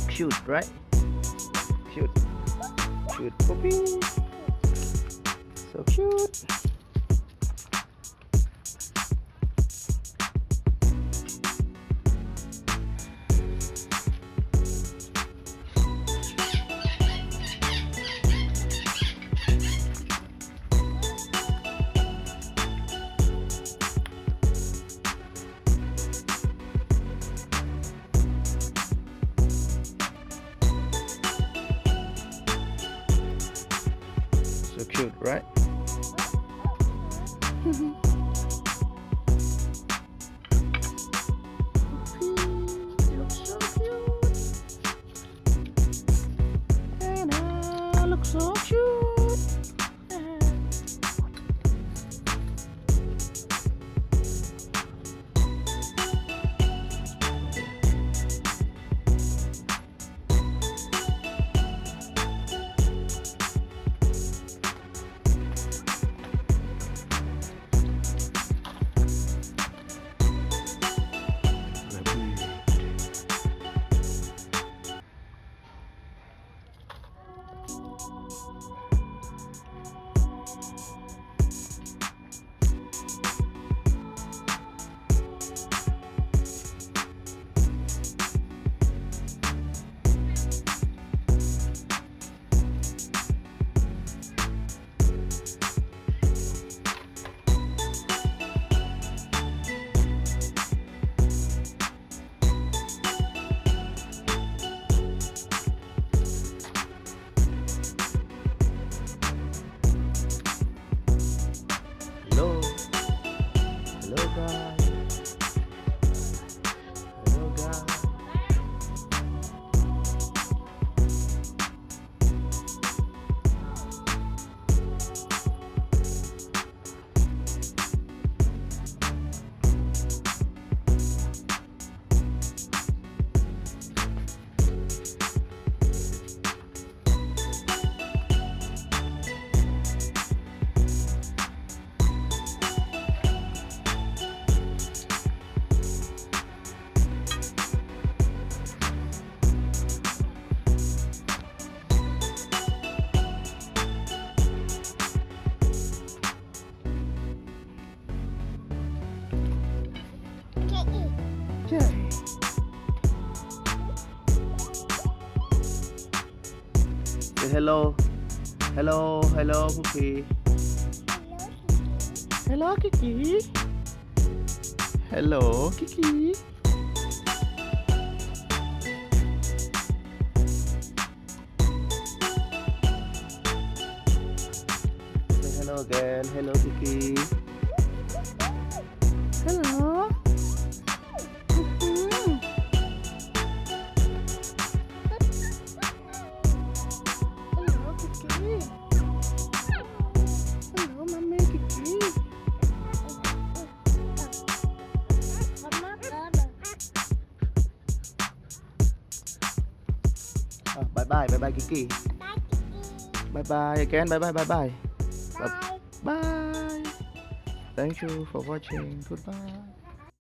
Cute, right? Cute. Cute puppy. So cute. So cute, right? Looks so cute. Anna looks so cute. Hello. Hello guys. Hello guys. Yay. Say hello. Hello, hello, Puppy. Hello, Kiki. Hello, Kiki. Hello again. Hello, Kiki. Hello. Hello, Kiki. Hello, Mommy Kiki. บายบายบายบายกิกกี้บายบายแกนบายบายบายบายบาย Thank you for watching. Goodbye.